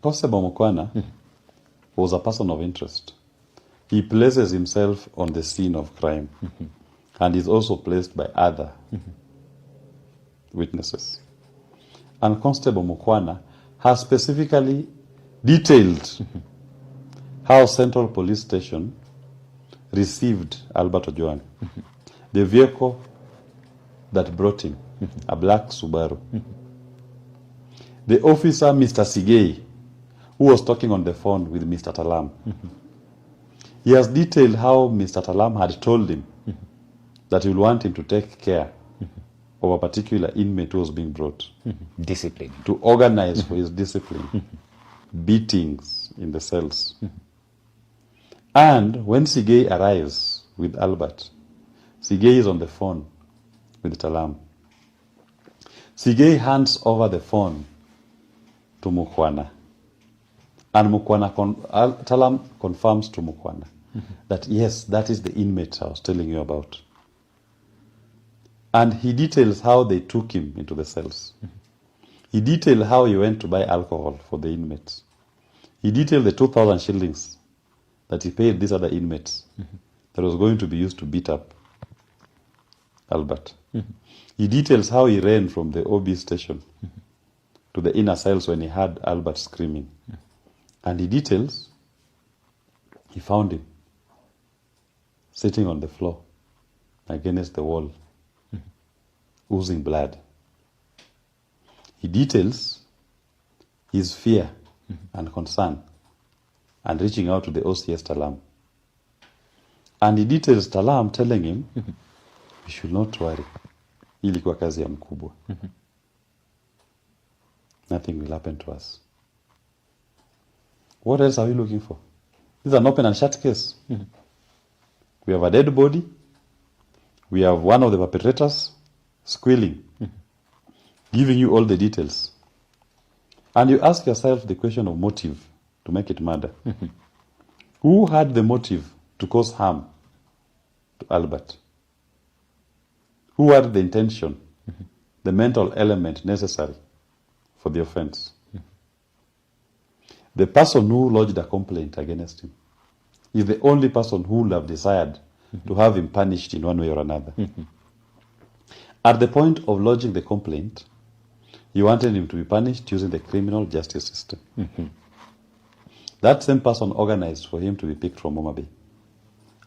Constable Mukwana was a person of interest. He places himself on the scene of crime and is also placed by other witnesses. And Constable Mukwana has specifically detailed how Central Police Station received Albert Ojwang, the vehicle that brought him, a black Subaru. The officer, Mr. Sigei, who was talking on the phone with Mr. Talam. He has detailed how Mr. Talam had told him that he would want him to take care of a particular inmate who was being brought. Discipline. To organize for his discipline. Beatings in the cells. And when Sigei arrives with Albert, Sigei is on the phone with Talam. Sigei hands over the phone to Mukwana. And Talam confirms to Mukwana that yes, that is the inmate I was telling you about. And he details how they took him into the cells. He detailed how he went to buy alcohol for the inmates. He detailed the 2,000 shillings that he paid these other inmates that was going to be used to beat up Albert. He details how he ran from the OB station to the inner cells when he heard Albert screaming. And he details he found him sitting on the floor against the wall, oozing blood. He details his fear and concern and reaching out to the OCS Talam. And he details Talam telling him, you should not worry. Ilikuwa kazi ya mkubwa. Nothing will happen to us. What else are we looking for? This is an open and shut case. We have a dead body. We have one of the perpetrators squealing, giving you all the details. And you ask yourself the question of motive to make it murder. Who had the motive to cause harm to Albert? Who had the intention, the mental element necessary for the offense? The person who lodged a complaint against him is the only person who would have desired to have him punished in one way or another. At the point of lodging the complaint, he wanted him to be punished using the criminal justice system. That same person organized for him to be picked from Homa Bay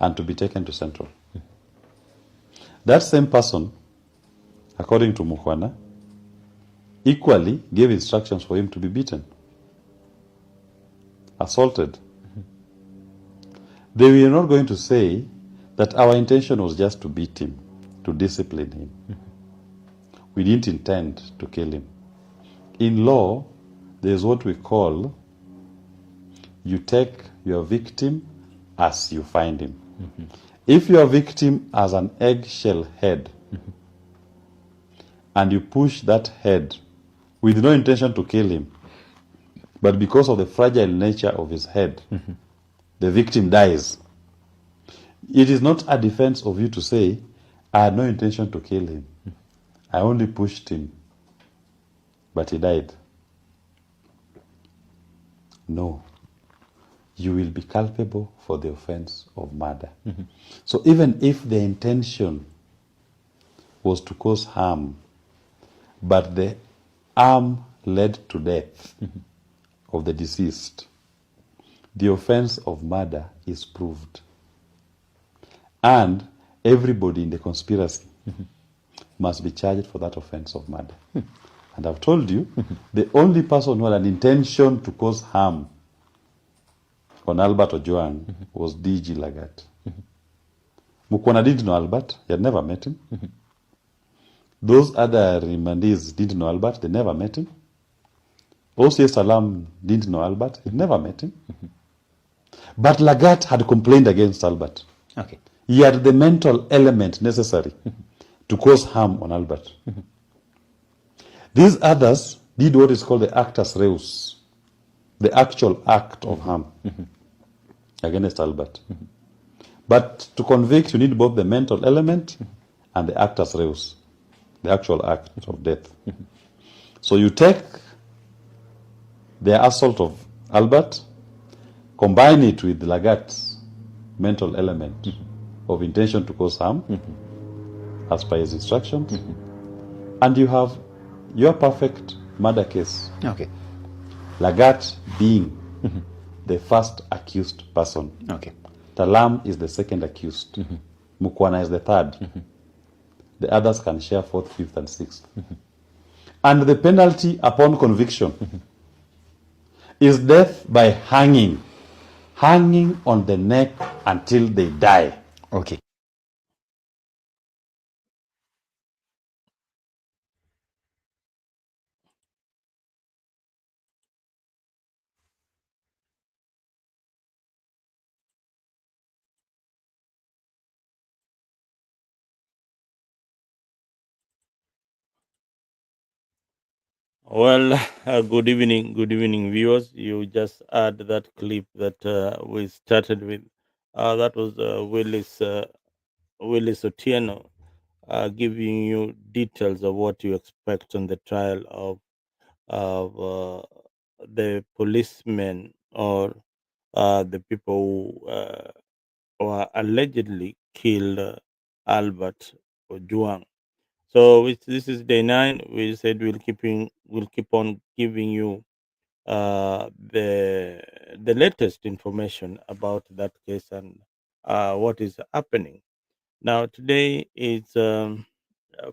and to be taken to Central. That same person, according to Mukwana, equally gave instructions for him to be beaten, assaulted. They were not going to say that our intention was just to beat him, to discipline him. We didn't intend to kill him. In law, there's what we call, you take your victim as you find him. If your victim has an eggshell head, and you push that head with no intention to kill him, but because of the fragile nature of his head, the victim dies. It is not a defense of you to say, I had no intention to kill him. I only pushed him, but he died. No. You will be culpable for the offense of murder. So even if the intention was to cause harm, but the harm led to death of the deceased, the offense of murder is proved. And everybody in the conspiracy must be charged for that offense of murder. And I've told you, the only person who had an intention to cause harm on Albert Ojwang was D.G. Lagat. Mukwana didn't know Albert. He had never met him. Those other remandees didn't know Albert. They never met him. OCS Salam didn't know Albert. He never met him. But Lagat had complained against Albert. Okay. He had the mental element necessary to cause harm on Albert. These others did what is called the actus reus, the actual act of harm against Albert. But to convict, you need both the mental element and the actus reus, the actual act of death. So you take the assault of Albert, combine it with Lagat's mental element of intention to cause harm as per his instructions, and you have your perfect murder case. Okay. Lagat being the first accused person. Okay. Talam is the second accused. Mukwana is the third. The others can share fourth, fifth, and sixth. And the penalty upon conviction is death by hanging. Hanging on the neck until they die. Okay. Well, good evening, viewers. You just heard that clip that we started with. That was Willis Otieno giving you details of what you expect on the trial of the policemen or the people who allegedly killed Albert Ojuang. So this is day 9. We said we'll keep on giving you the latest information about that case and what is happening. Now today is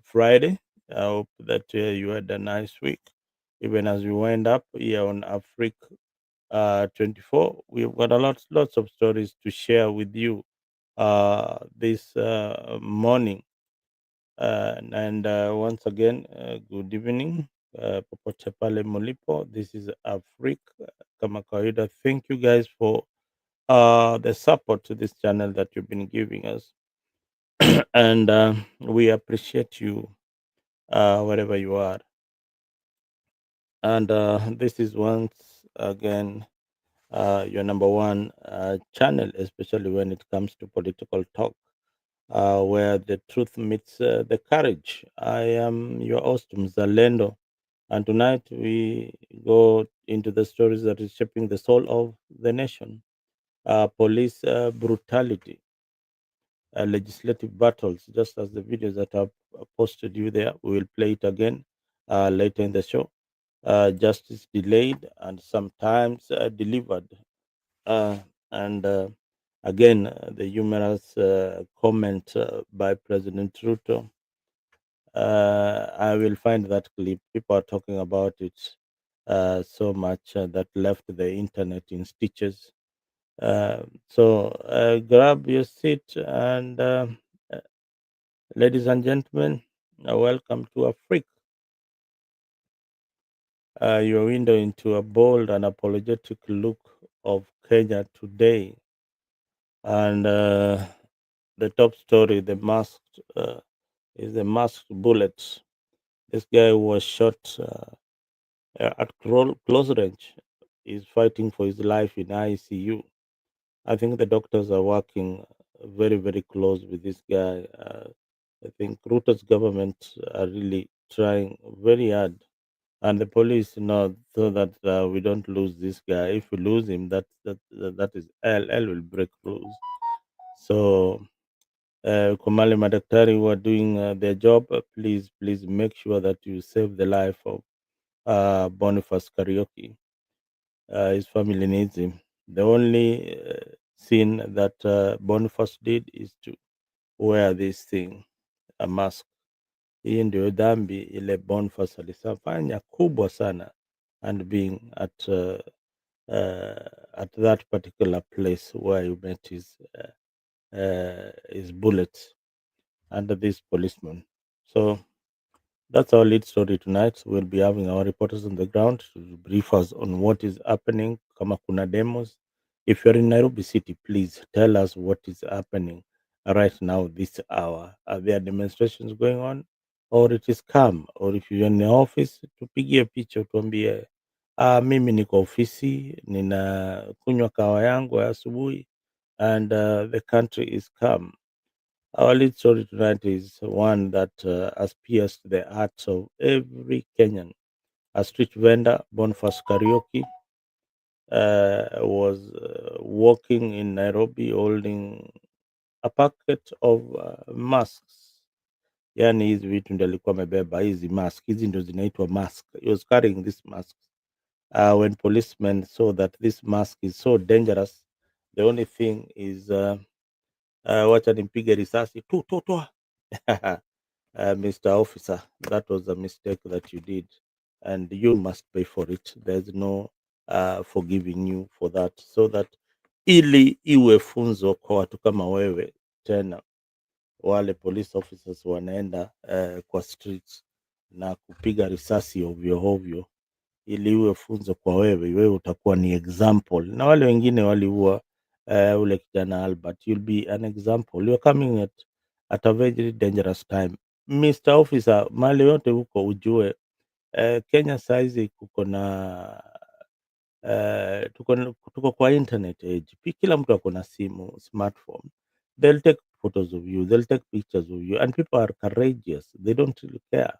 Friday. I hope that you had a nice week. Even as we wind up here on Africa 24, we've got lots of stories to share with you this morning. And once again, good evening, popote pale mlipo. This is Africa kama kawaida. Thank you guys for the support to this channel that you've been giving us, and we appreciate you wherever you are. And this is once again your number one channel, especially when it comes to political talk, where the truth meets the courage. I am your host, Mzalendo, and tonight we go into the stories that is shaping the soul of the nation. Police brutality, legislative battles, just as the videos that I've posted you there. We will play it again later in the show. Justice delayed and sometimes delivered. Uh, and again, the humorous comment by President Ruto. I will find that clip. People are talking about it so much that left the internet in stitches. So grab your seat and, uh, ladies and gentlemen, welcome to Africa, your window into a bold and apologetic look of Kenya today. And the top story, is the masked bullets. This guy was shot at close range. He's fighting for his life in ICU. I think the doctors are working very, very close with this guy. I think Ruto's government are really trying very hard, and the police know so that we don't lose this guy. If we lose him, that is L will break loose. So, Komali Madaktari who are doing their job, please make sure that you save the life of Boniface Karaoke. His family needs him. The only sin that Boniface did is to wear this thing, a mask. Hii ndio dhambi ile Boniface alisafanya kubwa sana, and being at that particular place where he met his bullets under this policeman. So that's our lead story tonight. We'll be having our reporters on the ground to brief us on what is happening. Kama kuna demos. If you're in Nairobi City, please tell us what is happening right now, this hour. Are there demonstrations going on? Or it is calm? Or if you're in the office, tupigie picha tuambie, mimi niko ofisi, nina kunywa kawa yangu ya asubuhi, and the country is calm. Our lead story tonight is one that has pierced the hearts of every Kenyan. A street vendor, Boniface Karaoke, was walking in Nairobi holding a packet of masks. Yani hizi vitu ndio alikuwa amebeba, hizi mask, hizi ndio zinaitwa mask. He was carrying this mask. When policemen saw that this mask is so dangerous, the only thing is wacha nimpige risasi tu tu tu. Mr. Officer, that was a mistake that you did, and you must pay for it. There's no forgiving you for that, so that ili iwe funzo kwa watu kama wewe tena wale police officers wanaenda kwa streets na kupiga risasi ovyo ovyo, ili iwe funzo kwa wewe. Wewe utakuwa ni example, na wale wengine waliua ule kijana Albert, you'll be an example. You're coming at a very dangerous time, Mr. Officer. Mali yote huko ujue, Kenya saizi kuko na tuko kwa internet age. Kila mtu ako na simu, smartphone. They'll take photos of you, they'll take pictures of you, and people are courageous, they don't really care.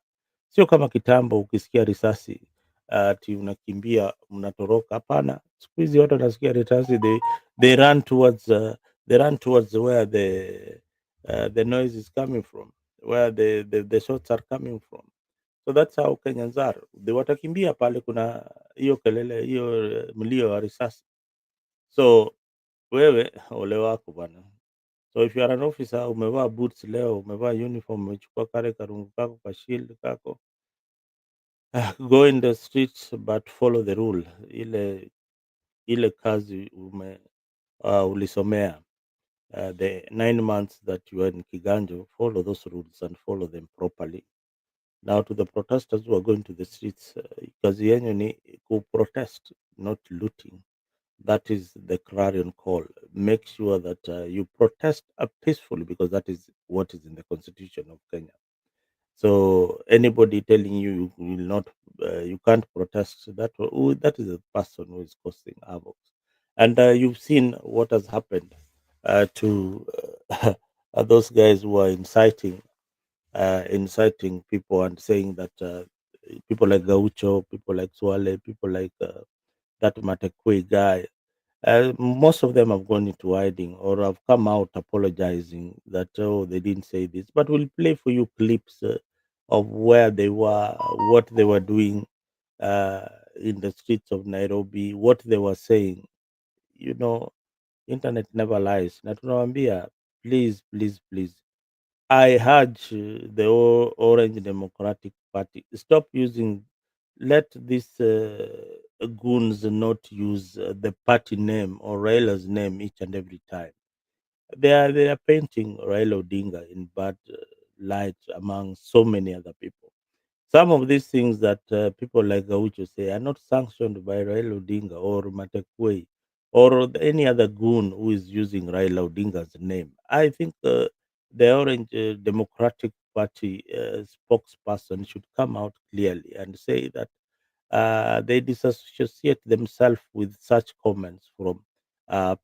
Sio kama kitambo ukisikia risasi ati unakimbia mnatoroka. Hapana, siku hizi watu wanasikia risasi, they run towards where the noise is coming from, where the shots are coming from. So that's how Kenyans are. Watakimbia pale kuna hiyo kelele, hiyo mlio wa risasi. So wewe ole wako bwana. So if you are an officer, umevaa boots leo, umevaa uniform, umechukua kale karungu kako ka shield kako, go in the streets but follow the rule. Ile kazi ulisomea, the 9 months that you are in Kiganjo, follow those rules and follow them properly. Now to the protesters who are going to the streets, kazi yenyu ni ku-protest, not looting. That is the clarion call. Make sure that you protest peacefully, because that is what is in the constitution of Kenya. So anybody telling you you will not, you can't protest, that is a person who is causing havoc. And you've seen what has happened to those guys who are inciting people and saying that people like Gaucho, people like Swale, people like that Matekwe guy, most of them have gone into hiding or have come out apologizing that, oh, they didn't say this. But we'll play for you clips of where they were, what they were doing uh, in the streets of Nairobi, what they were saying. You know, internet never lies. Na tunawambia, please, please, please, I urge the Orange Democratic Party, stop using, let these goons not use the party name or Raila's name each and every time. They are painting Raila Odinga in bad light among so many other people. Some of these things that people like Gaucho say are not sanctioned by Raila Odinga or Matekwe or any other goon who is using Raila Odinga's name. I think the Orange Democratic Party spokesperson should come out clearly and say that they disassociate themselves with such comments from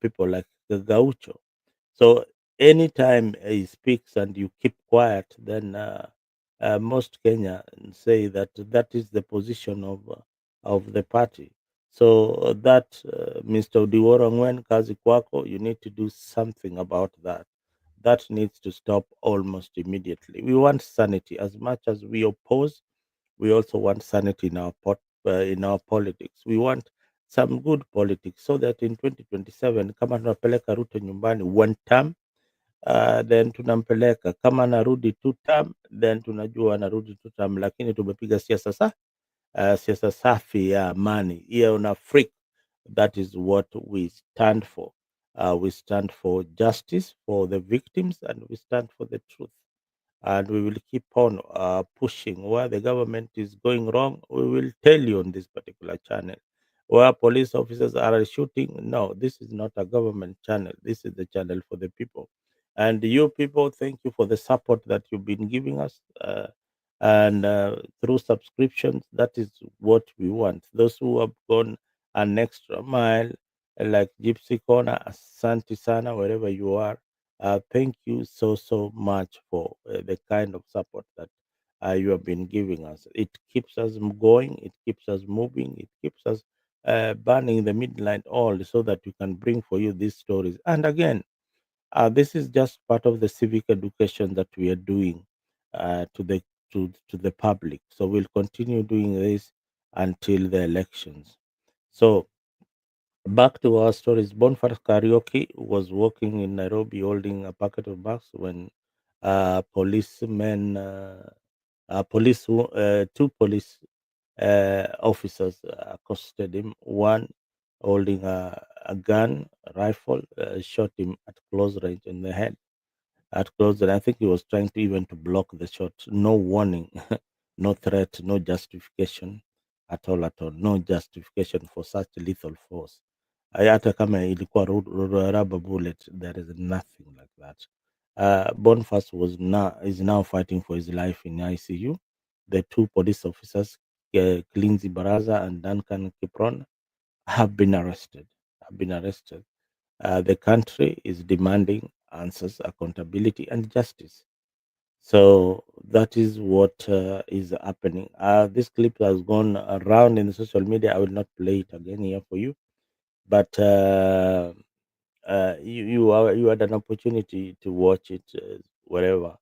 people like Gaucho. So anytime he speaks and you keep quiet, then most Kenyans say that that is the position of the party. So that Mr. Odiworo, kazi kwako, you need to do something about that. That needs to stop almost immediately. We want sanity. As much as we oppose, we also want sanity in in our politics. We want some good politics, so that in 2027 kama tunapeleka Ruto nyumbani one term, then tunampeleka. Kama anarudi two term, then tunajua anarudi two term, lakini tumepiga siasa safi ya amani, hiyo na freak. That is what we stand for. We stand for justice for the victims, and we stand for the truth, and we will keep on pushing. Where the government is going wrong, we will tell you on this particular channel. Where police officers are shooting, no, this is not a government channel. This is the channel for the people. And you people, thank you for the support that you've been giving us. And through subscriptions, that is what we want. Those who have gone an extra mile, like Gypsy Corner, Asante Sana, wherever you are, thank you so, so much for the kind of support that you have been giving us. It keeps us going, it keeps us moving, it keeps us burning the midnight oil so that we can bring for you these stories. And again, this is just part of the civic education that we are doing to the public. So we'll continue doing this until the elections. So back to our stories. Bonfire Karaoke was walking in Nairobi holding a packet of bags when policemen, two police officers accosted him. One holding a gun, a rifle, shot him at close range in the head. At close, and I think he was trying to even to block the shot. No warning, no threat, no justification at all, at all. No justification for such lethal force. Hata kama ilikuwa rubber bullet, there is nothing like that. Boniface is now fighting for his life in ICU. The two police officers, Klinzi Baraza and Duncan Kipron, have been arrested. Have been arrested. The country is demanding answers, accountability, and justice. So that is what is happening. This clip has gone around in the social media. I will not play it again here for you, but you had an opportunity to watch it wherever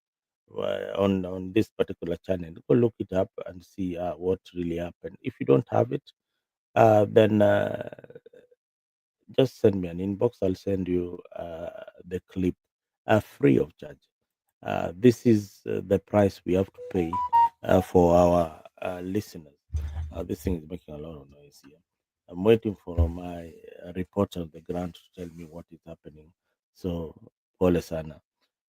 on this particular channel. Go look it up and see what really happened. If you don't have it, then just send me an inbox. I'll send you the clip free of charge. This is the price we have to pay for our listeners. This thing is making a lot of noise here. I'm waiting for my reporter on the ground to tell me what is happening. So, Pole Sana.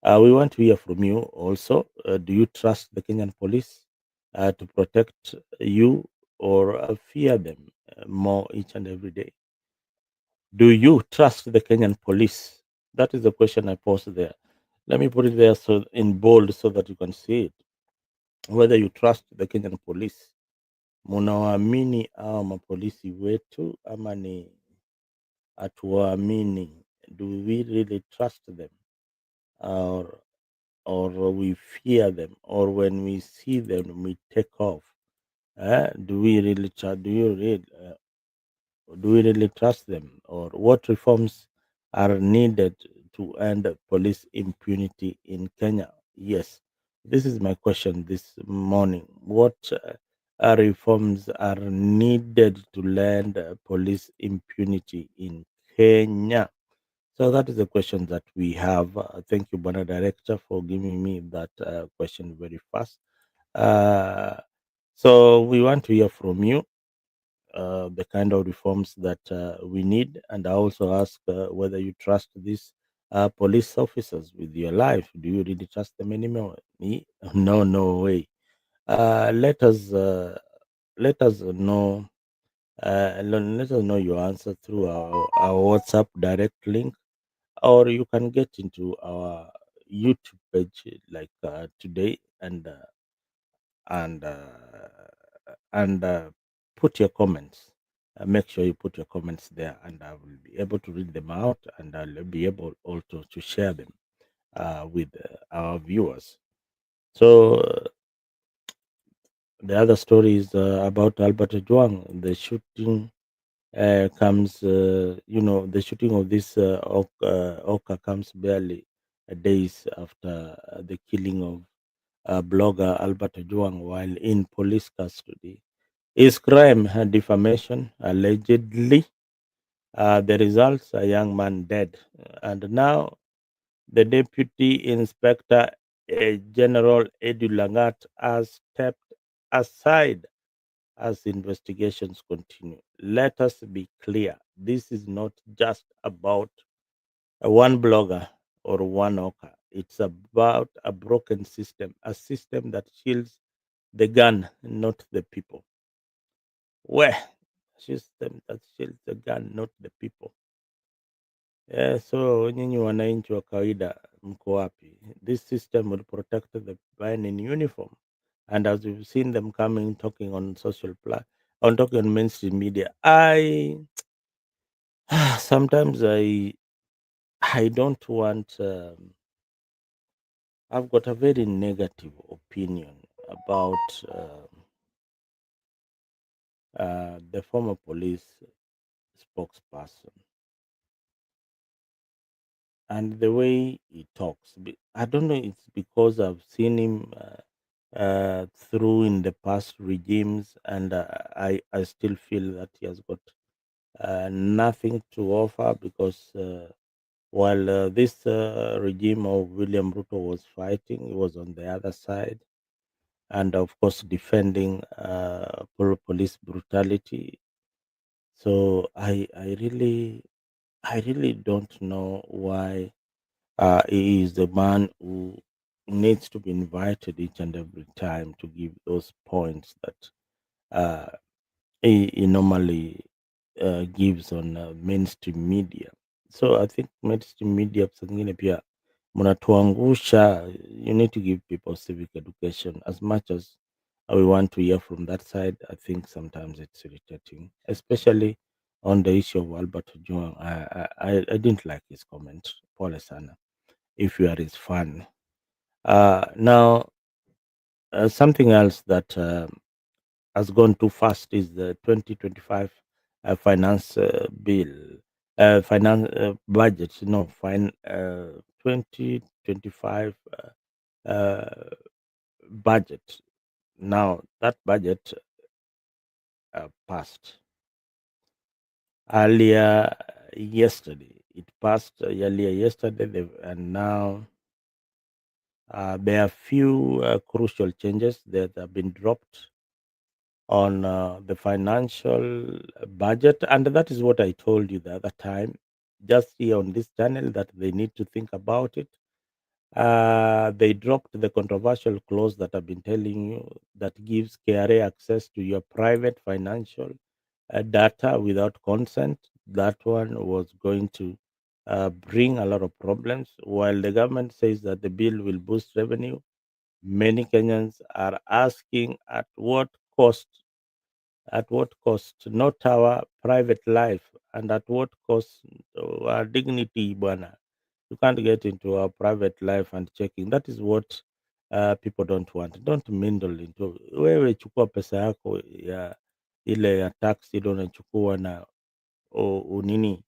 We want to hear from you also. Do you trust the Kenyan police to protect you or fear them more each and every day? Do you trust the Kenyan police? That is the question I posed there. Let me put it there so in bold so that you can see it. Whether you trust the Kenyan police, munawaamini au mapolisi wetu ama ni hatuwaamini? Do we really trust them, or we fear them, or when we see them we take off? Do we really trust? Do we really trust them, or what reforms are needed to end police impunity in Kenya? Yes, this is my question this morning. What reforms are needed to end police impunity in Kenya? So that is the question that we have. Thank you, Bwana Director, for giving me that question very fast. Uh, so we want to hear from you the kind of reforms that we need. And I also ask whether you trust these police officers with your life. Do you really trust them anymore? Me? No, no way. Let us know. Let us know your answer through our WhatsApp direct link, or you can get into our YouTube page like today and and put your comments. Make sure you put your comments there, and I will be able to read them out, and I'll be able also to share them with our viewers. So the other story is about Albert Juang. The shooting comes, the shooting of this Oka comes barely days after the killing of blogger Albert Juang while in police custody. His crime, defamation, allegedly. The results, a young man dead. And now the Deputy Inspector General Edu Langat has stepped aside as investigations continue. Let us be clear. This is not just about one blogger or one oka. It's about a broken system, a system that shields the gun, not the people. Where system that shields the gun, not the people. Yeah, so nyinyi wananchi wa kawaida mko wapi? This system will protect the men in uniform. And as we've seen them coming, talking on on talking on mainstream media, sometimes I don't want. I've got a very negative opinion about the former police spokesperson, and the way he talks. I don't know. It's because I've seen him through in the past regimes, and I still feel that he has got nothing to offer because while this regime of William Ruto was fighting, he was on the other side, and of course defending police brutality. So I really don't know why he is the man who needs to be invited each and every time to give those points that uh, he normally gives on mainstream media. So I think mainstream media saa zingine pia mnatuangusha. You need to give people civic education as much as we want to hear from that side. I think sometimes it's irritating, especially on the issue of Albert Ojwang. I didn't like his comment. Pole sana if you are his fan. Now, something else that has gone too fast is the 2025 finance bill, finance budget. No, 2025 uh, budget. Now, that budget passed earlier yesterday. It passed earlier yesterday, and now there are few crucial changes that have been dropped on the financial budget. And that is what I told you the other time, just here on this channel, that they need to think about it. They dropped the controversial clause that I've been telling you that gives KRA access to your private financial data without consent. That one was going to bring a lot of problems. While the government says that the bill will boost revenue, many Kenyans are asking at what cost, not our private life, and at what cost our dignity, bwana. You can't get into our private life and checking. That is what people don't want. Don't mindle into. Wewe chukua pesa yako ya ile ya tax ile unachukua na unini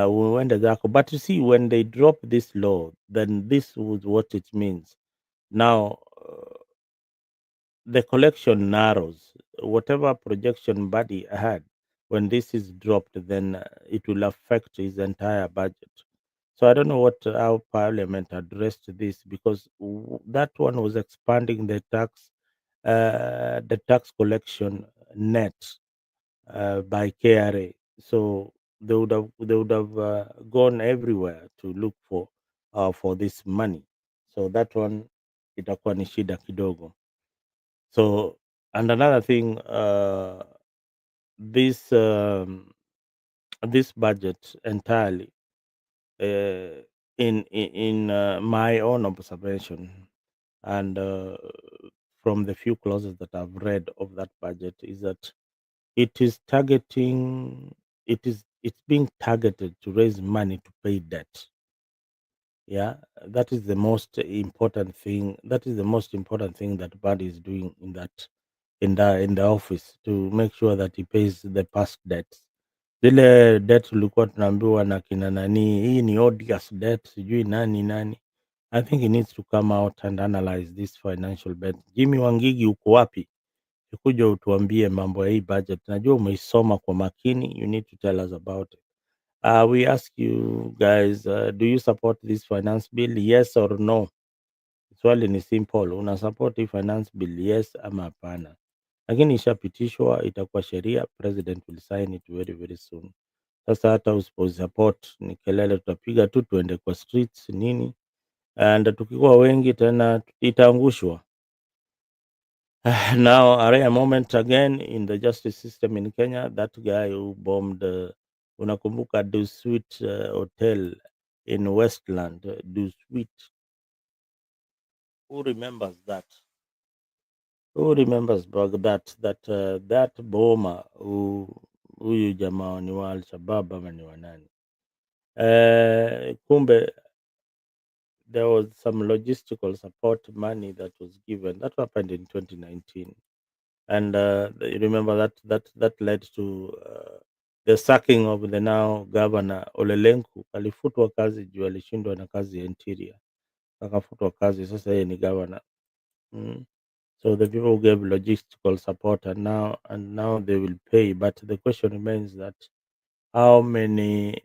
uende zako. But you see, when they drop this law, then this was what it means. Now the collection narrows. Whatever projection body had, when this is dropped, then it will affect his entire budget. So I don't know what how Parliament addressed this because that one was expanding the tax collection net by KRA. So they would have gone everywhere to look for this money. So that one itakuwa ni shida kidogo. So, and another thing, this this budget entirely, in my own observation, and from the few clauses that I've read of that budget, is that it is targeting, it's being targeted to raise money to pay debt. Yeah, that is the most important thing. That is the most important thing that Bad is doing in the office, to make sure that he pays the past debts. Zile debt tulikuwa tunaambiwa na kina nani, hii ni odious debt, sijui nani nani. I think he needs to come out and analyze this financial debt. Jimmy Wangigi, uko wapi? Ukuja utuambie mambo ya hii budget. Najua umeisoma kwa makini. You need to tell us about it. We ask you guys, do you support this finance bill? Yes or no? Swali ni simple. Una support hii finance bill, yes ama hapana? Lakini ishapitishwa, itakuwa sheria, president will sign it very very soon. Sasa hata usiposupport ni kelele tutapiga tu, tuende kwa streets nini, and tukikuwa wengi tena itaangushwa. Now, a rare moment again in the justice system in Kenya. That guy who bombed, unakumbuka Du Sweet Hotel in Westland, Du Sweet. Who remembers that? Who remembers that bomber huyu jamaa ni wa Al-Shabaab ama ni wa nani? Kumbe there was some logistical support money that was given. That happened in 2019. And you remember that led to the sacking of the now governor Olelenku, alifutwa kazi juu alishindwa na kazi ya interior, akafutwa kazi, sasa yeye ni governor. So the people who gave logistical support and now they will pay, but the question remains that how many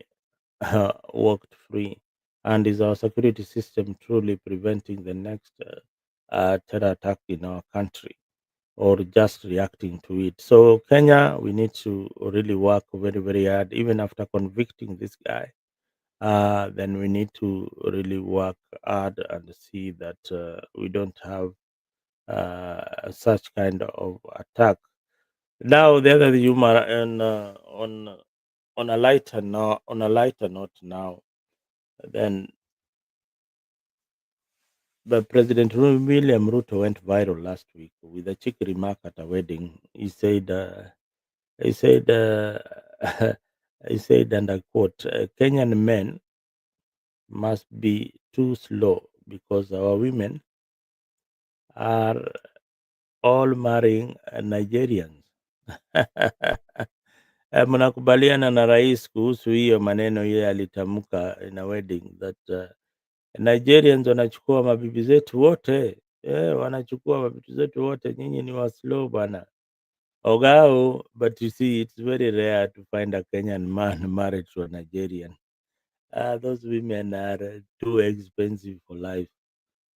walked free, and is our security system truly preventing the next terror attack in our country, or just reacting to it? So Kenya, we need to really work very, very hard, even after convicting this guy. Then we need to really work hard and see that we don't have such kind of attack. Now, the other humor, and on a lighter note now, then but President William Ruto went viral last week with a cheeky remark at a wedding. He said, he said, he said, and I quote, Kenyan men must be too slow because our women are all marrying Nigerians. Mnakubaliana na rais kuhusu hiyo maneno yeye alitamka in a wedding that Nigerians wanachukua mabibi zetu wote, wanachukua mabibi zetu wote, nyinyi ni wa slow bana. Ogao, but you see it's very rare to find a Kenyan man married to a Nigerian. Those women are too expensive for life.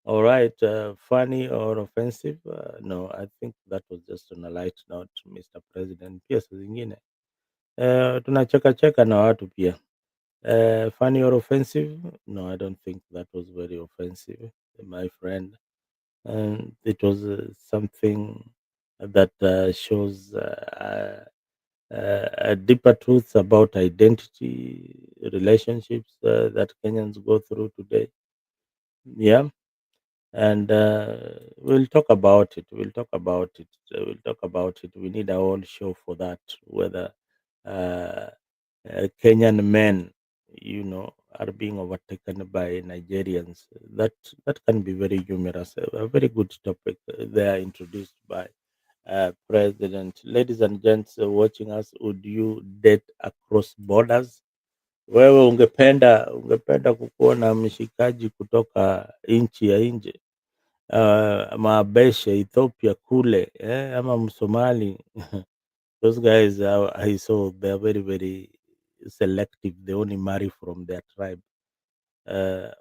All right, funny or offensive? No, I think that was just on a light note, Mr. President. Pia saa zingine tunacheka cheka na watu pia. Funny or offensive? No, I don't think that was very offensive, my friend. And it was something that shows deeper truths about identity, relationships that Kenyans go through today. Yeah. And we'll talk about it. We'll talk about it. We'll talk about it. We need a whole show for that. Whether uh, Kenyan men, are being overtaken by Nigerians. That can be very humorous. A very good topic there introduced by President. Ladies and gents watching us, would you date across borders? Wewe ungependa kukuona mshikaji kutoka nchi ya nje, Mabeshe Ethiopia kule, ama Msomali. Those guys I saw they are very, very selective. They only marry from their tribe.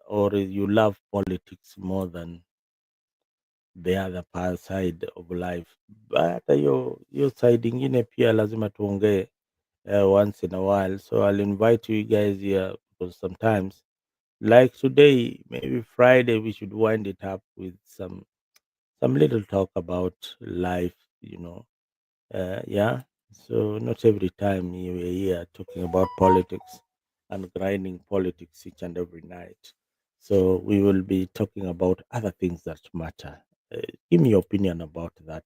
Or you love politics more than the other side of life. But hiyo side ingine pia lazima tuongee once in a while. So I'll invite you guys here, because sometimes, like today, maybe Friday, we should wind it up with some little talk about life. Yeah. So not every time you are here talking about politics and grinding politics each and every night. So we will be talking about other things that matter. Give me your opinion about that,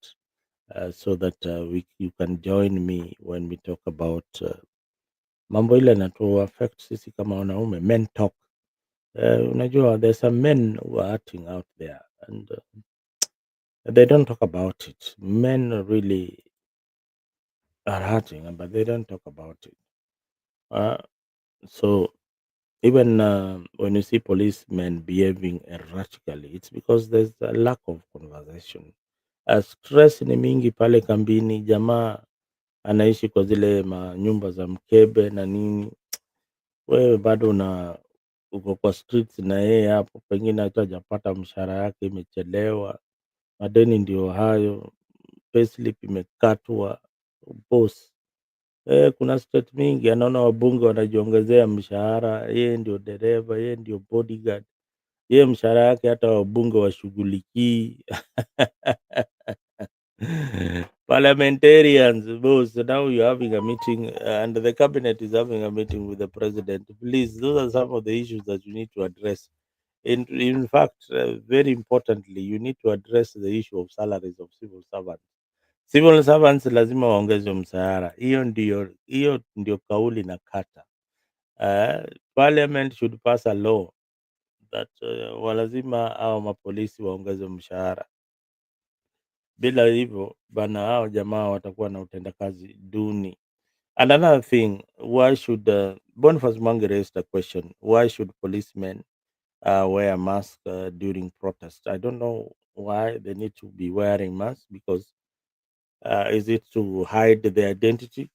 so that you can join me when we talk about mambo ile natu affect sisi kama wanaume, men talk. Unajua, there's some men who are acting out there, and they don't talk about it. Men really are hurting, but they don't talk about it. So even when you see policemen behaving erratically, it's because there's a lack of conversation. Stress ni mingi pale kambini, jamaa anaishi kwa zile manyumba za mkebe na nini. Wewe bado uko kwa streets na yeye hapo, pengine hata hajapata mshahara yake, imechelewa, madeni ndio hayo, payslip imekatwa, boss. Kuna state mingi anaona wabunge wanajiongezea mshahara, yeye ndio dereva, yeye ndio bodyguard, yeye mshahara yake hata wabunge washughulikii. Parliamentarians, boss, now you're having a meeting and the cabinet is having a meeting with the president. Please, those are some of the issues that you need to address. In fact, very importantly, you need to address the issue of salaries of civil servants. Civil servants lazima waongezwe mshahara. Hiyo ndio kauli na kata. Parliament should pass a law that walazima au mapolisi waongezwe mshahara. Bila hivyo bana, hao jamaa watakuwa na utendakazi duni. And another thing, why should Boniface Mange raised a question? Why should policemen wear masks during protest? I don't know why they need to be wearing masks, because is it to hide their identity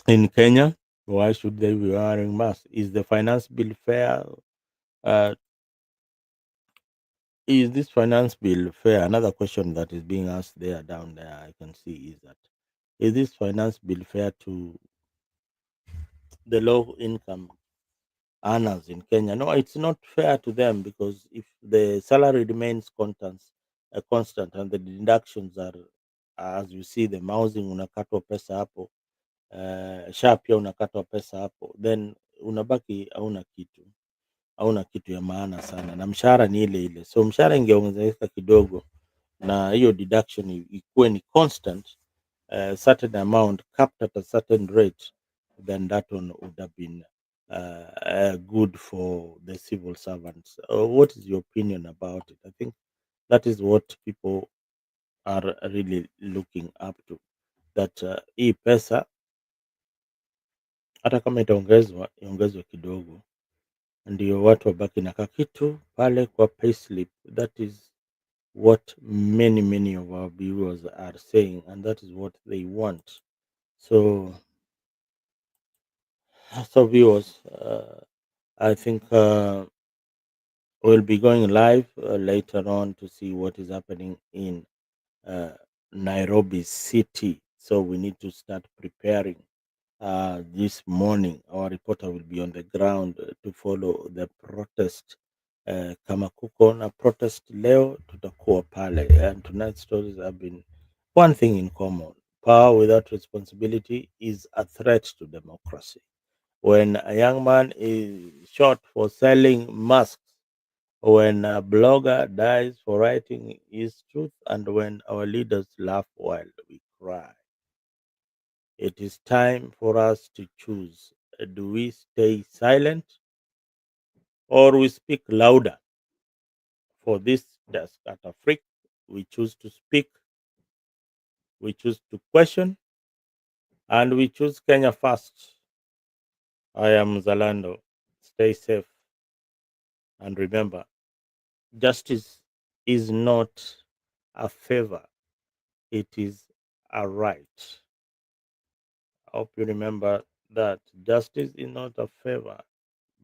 in Kenya? Why should they be wearing masks? Is the finance bill fair? Uh, is this finance bill fair? Another question that is being asked there down there, I can see, is that is this finance bill fair to the low income earners in Kenya? No, it's not fair to them, because if the salary remains constant and the deductions are as you see them, housing unakatwa pesa hapo, SHA pia unakatwa pesa hapo, then unabaki hauna kitu ya maana sana, na mshahara ni ile ile. So mshahara ingeongezeka kidogo na hiyo deduction ikuwe ni constant, certain amount capped at a certain rate, then that one would have been good for the civil servants. What is your opinion about it? I think that is what people are really looking up to, that hii pesa hata kama itaongezwa iongezwe kidogo, ndio watu wabaki na kakitu pale kwa payslip. That is what many of our viewers are saying, and that is what they want. So viewers, I think we'll be going live later on to see what is happening in uh, Nairobi city. So we need to start preparing this morning. Our reporter will be on the ground to follow the protest. Kama kuko na protest leo, tutakuwa pale. And tonight's stories have been one thing in common: power without responsibility is a threat to democracy. When a young man is shot for selling masks, when a blogger dies for writing his truth, and when our leaders laugh while we cry, it is time for us to choose. Do we stay silent, or we speak louder? For this desk at Afrique, we choose to speak, we choose to question, and we choose Kenya first. I am Zalando. Stay safe, and remember, justice is not a favor, it is a right. I hope you remember that justice is not a favor,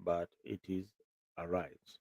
but it is a right.